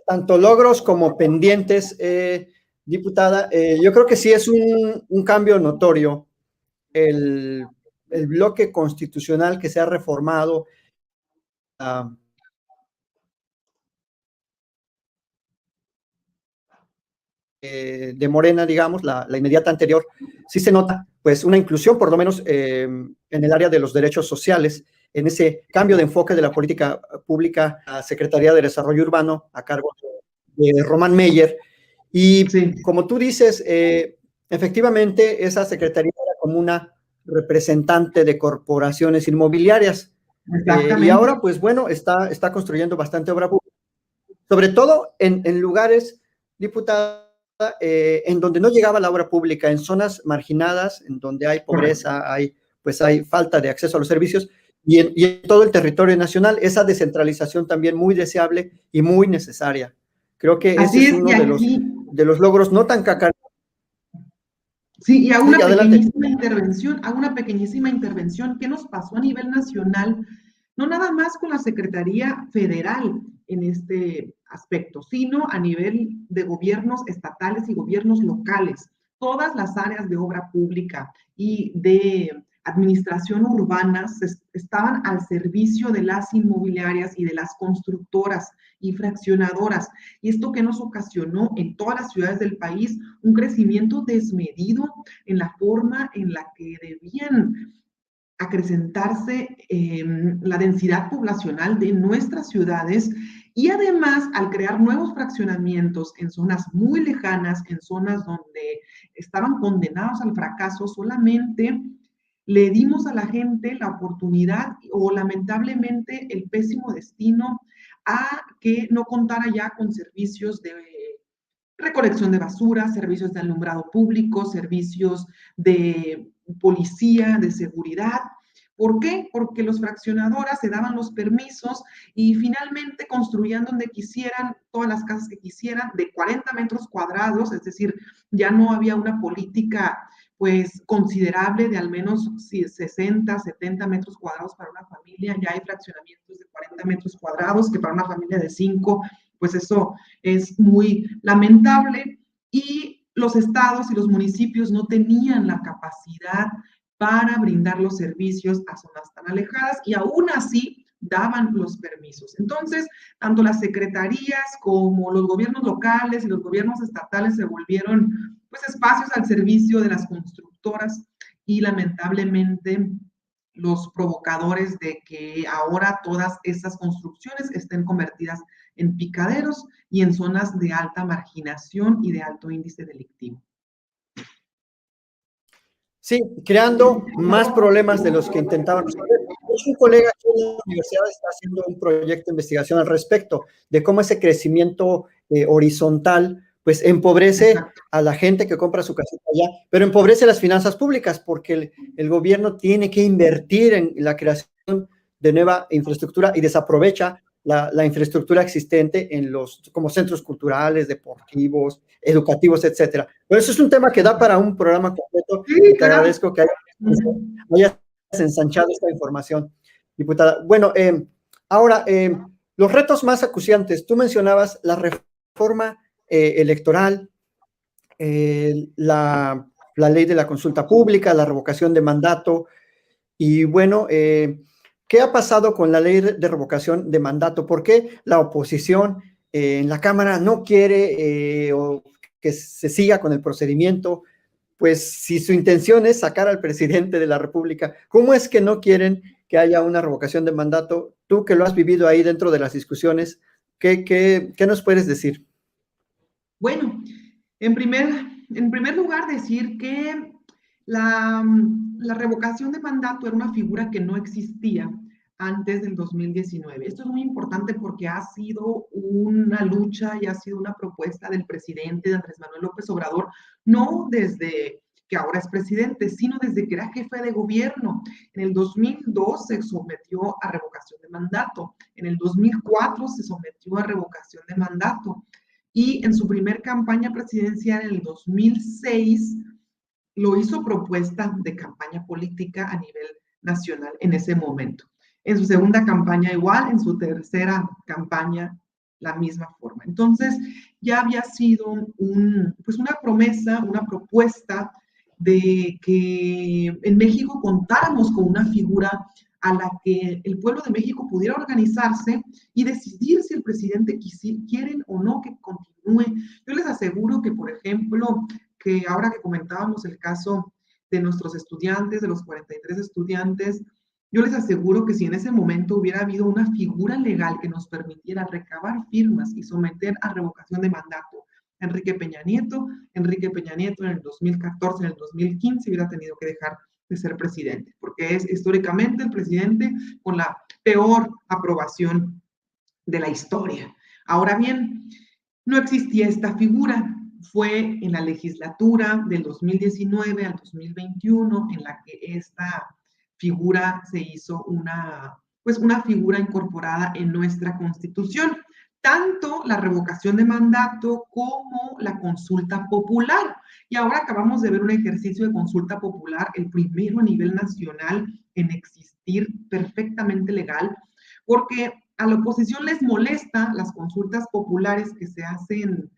tanto logros como pendientes, diputada. Yo creo que sí es un cambio notorio el bloque constitucional que se ha reformado de Morena, digamos, la inmediata anterior, sí se nota pues una inclusión, por lo menos en el área de los derechos sociales, en ese cambio de enfoque de la política pública a Secretaría de Desarrollo Urbano a cargo de Román Meyer. Y sí, como tú dices, efectivamente esa secretaría era como una representante de corporaciones inmobiliarias. Y ahora, pues bueno, está construyendo bastante obra pública, sobre todo en lugares, diputada, en donde no llegaba la obra pública, en zonas marginadas, en donde hay pobreza, hay falta de acceso a los servicios, y en todo el territorio nacional. Esa descentralización también muy deseable y muy necesaria. Creo que ese es uno de los logros no tan cacareados. Sí, y hago una pequeñísima intervención, ¿qué nos pasó a nivel nacional? No nada más con la Secretaría Federal en este aspecto, sino a nivel de gobiernos estatales y gobiernos locales. Todas las áreas de obra pública y de administración urbana estaban al servicio de las inmobiliarias y de las constructoras y fraccionadoras. Y esto que nos ocasionó en todas las ciudades del país un crecimiento desmedido en la forma en la que debían acrecentarse la densidad poblacional de nuestras ciudades, y además al crear nuevos fraccionamientos en zonas muy lejanas, en zonas donde estaban condenados al fracaso, solamente le dimos a la gente la oportunidad o lamentablemente el pésimo destino a que no contara ya con servicios de recolección de basura, servicios de alumbrado público, servicios de policía, de seguridad. ¿Por qué? Porque los fraccionadoras se daban los permisos y finalmente construían donde quisieran, todas las casas que quisieran, de 40 metros cuadrados, es decir, ya no había una política pues considerable de al menos 60, 70 metros cuadrados para una familia. Ya hay fraccionamientos de 40 metros cuadrados que para una familia de 5, pues eso es muy lamentable, y los estados y los municipios no tenían la capacidad para brindar los servicios a zonas tan alejadas y aún así daban los permisos. Entonces, tanto las secretarías como los gobiernos locales y los gobiernos estatales se volvieron pues espacios al servicio de las constructoras y lamentablemente los provocadores de que ahora todas esas construcciones estén convertidas en picaderos y en zonas de alta marginación y de alto índice delictivo. Sí, creando más problemas de los que intentaban resolver. Un colega aquí en la universidad está haciendo un proyecto de investigación al respecto de cómo ese crecimiento horizontal pues empobrece a la gente que compra su casita allá, pero empobrece las finanzas públicas porque el gobierno tiene que invertir en la creación de nueva infraestructura y desaprovecha la infraestructura existente en como centros culturales, deportivos, educativos, etcétera. Pero eso es un tema que da para un programa completo. Sí, y te agradezco que hayas ensanchado esta información, diputada. Bueno, ahora, los retos más acuciantes. Tú mencionabas la reforma electoral, la ley de la consulta pública, la revocación de mandato, y bueno, ¿qué ha pasado con la ley de revocación de mandato? ¿Por qué la oposición en la Cámara no quiere que se siga con el procedimiento? Pues si su intención es sacar al presidente de la República, ¿cómo es que no quieren que haya una revocación de mandato? Tú que lo has vivido ahí dentro de las discusiones, ¿qué nos puedes decir? Bueno, en primer lugar decir que la revocación de mandato era una figura que no existía antes del 2019. Esto es muy importante porque ha sido una lucha y ha sido una propuesta del presidente de Andrés Manuel López Obrador, no desde que ahora es presidente, sino desde que era jefe de gobierno. En el 2002 se sometió a revocación de mandato, en el 2004 se sometió a revocación de mandato, y en su primer campaña presidencial en el 2006 lo hizo propuesta de campaña política a nivel nacional en ese momento. en su segunda campaña igual, en su tercera campaña la misma forma. Entonces, ya había sido pues una promesa, una propuesta de que en México contáramos con una figura a la que el pueblo de México pudiera organizarse y decidir si el presidente quieren o no que continúe. Yo les aseguro que, por ejemplo, que ahora que comentábamos el caso de nuestros estudiantes, de los 43 estudiantes, yo les aseguro que si en ese momento hubiera habido una figura legal que nos permitiera recabar firmas y someter a revocación de mandato a Enrique Peña Nieto en el 2014, en el 2015 hubiera tenido que dejar de ser presidente, porque es históricamente el presidente con la peor aprobación de la historia. Ahora bien, no existía esta figura. Fue en la legislatura del 2019 al 2021 en la que esta figura se hizo pues una figura incorporada en nuestra Constitución. Tanto la revocación de mandato como la consulta popular. Y ahora acabamos de ver un ejercicio de consulta popular, el primero a nivel nacional en existir, perfectamente legal, porque a la oposición les molesta las consultas populares que se hacen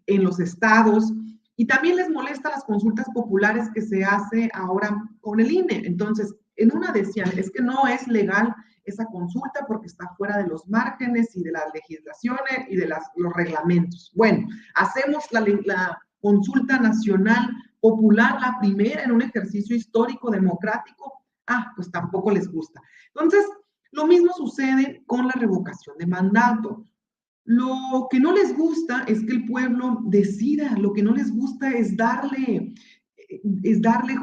en los estados y también les molesta las consultas populares que se hace ahora con el INE. Entonces, en una decían, es que no es legal esa consulta porque está fuera de los márgenes y de las legislaciones y de los reglamentos. Bueno, hacemos la consulta nacional popular, la primera en un ejercicio histórico democrático. Pues tampoco les gusta. Entonces, lo mismo sucede con la revocación de mandato. Lo que no les gusta es que el pueblo decida, lo que no les gusta es darle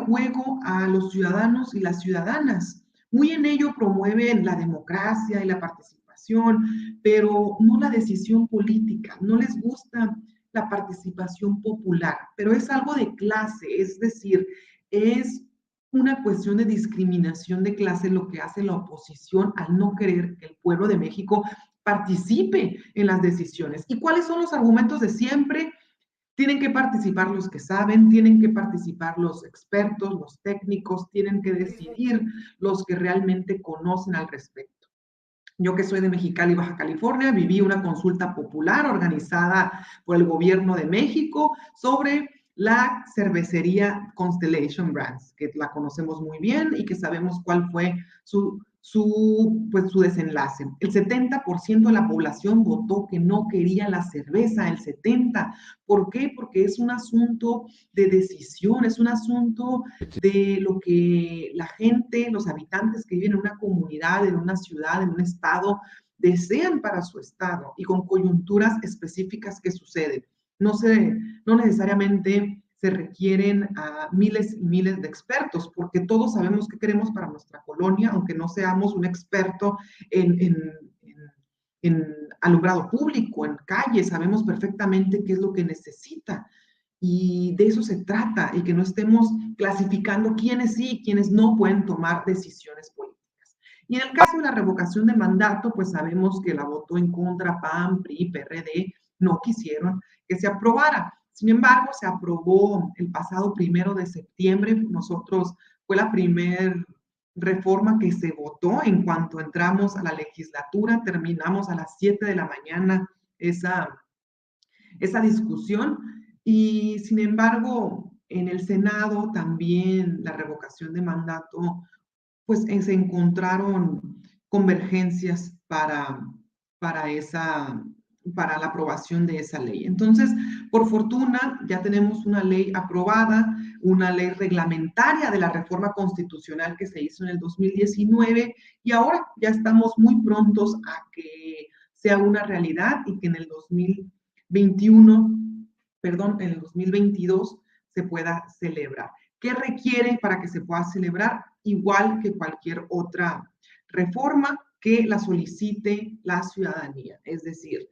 juego a los ciudadanos y las ciudadanas. Muy en ello promueven la democracia y la participación, pero no la decisión política. No les gusta la participación popular, pero es algo de clase, es decir, es una cuestión de discriminación de clase lo que hace la oposición al no querer que el pueblo de México participe en las decisiones. ¿Y cuáles son los argumentos de siempre? Tienen que participar los que saben, tienen que participar los expertos, los técnicos, tienen que decidir los que realmente conocen al respecto. Yo que soy de Mexicali, Baja California, viví una consulta popular organizada por el gobierno de México sobre la cervecería Constellation Brands, que la conocemos muy bien y que sabemos cuál fue su desenlace. El 70% de la población votó que no quería la cerveza, el 70%. ¿Por qué? Porque es un asunto de decisión, es un asunto de lo que la gente, los habitantes que viven en una comunidad, en una ciudad, en un estado, desean para su estado y con coyunturas específicas que suceden. No necesariamente se requieren a miles y miles de expertos, porque todos sabemos qué queremos para nuestra colonia, aunque no seamos un experto en alumbrado público, en calles, sabemos perfectamente qué es lo que necesita. Y de eso se trata, y que no estemos clasificando quiénes sí y quiénes no pueden tomar decisiones políticas. Y en el caso de la revocación de mandato, pues sabemos que la votó en contra PAN, PRI, PRD, no quisieron que se aprobara. Sin embargo, se aprobó el pasado 1 de septiembre. Nosotros fue la primera reforma que se votó en cuanto entramos a la legislatura. Terminamos a las 7 de la mañana esa discusión. Y sin embargo, en el Senado también la revocación de mandato, pues se encontraron convergencias para la aprobación de esa ley. Entonces, por fortuna, ya tenemos una ley aprobada, una ley reglamentaria de la reforma constitucional que se hizo en el 2019 y ahora ya estamos muy prontos a que sea una realidad y que en el 2022 se pueda celebrar. ¿Qué requiere para que se pueda celebrar? Igual que cualquier otra reforma que la solicite la ciudadanía. Es decir,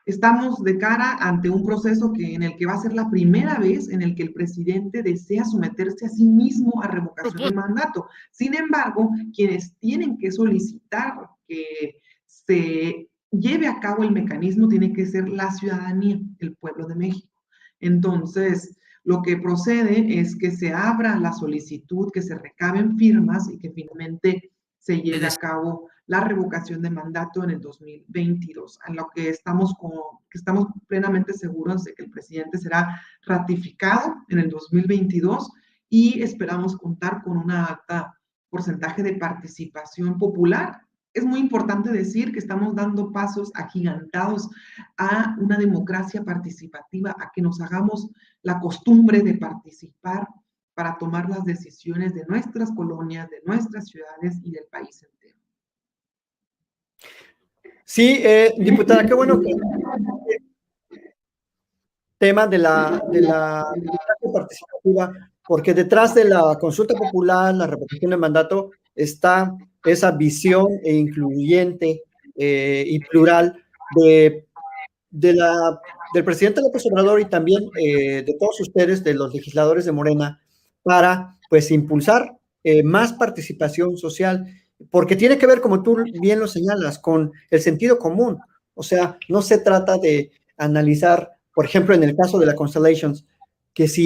estamos de cara ante un proceso en el que va a ser la primera vez en el que el presidente desea someterse a sí mismo a revocación de mandato. Sin embargo, quienes tienen que solicitar que se lleve a cabo el mecanismo tiene que ser la ciudadanía, el pueblo de México. Entonces, lo que procede es que se abra la solicitud, que se recaben firmas y que finalmente se lleve a cabo la revocación de mandato en el 2022, a lo que estamos plenamente seguros de que el presidente será ratificado en el 2022 y esperamos contar con un alta porcentaje de participación popular. Es muy importante decir que estamos dando pasos agigantados a una democracia participativa, a que nos hagamos la costumbre de participar para tomar las decisiones de nuestras colonias, de nuestras ciudades y del país entero. Sí, diputada, qué bueno que tema de la democracia participativa, porque detrás de la consulta popular, la revocación de mandato, está esa visión incluyente y plural del presidente López Obrador y también de todos ustedes, de los legisladores de Morena, para pues impulsar más participación social, porque tiene que ver, como tú bien lo señalas, con el sentido común. O sea, no se trata de analizar, por ejemplo, en el caso de la Constellations, que si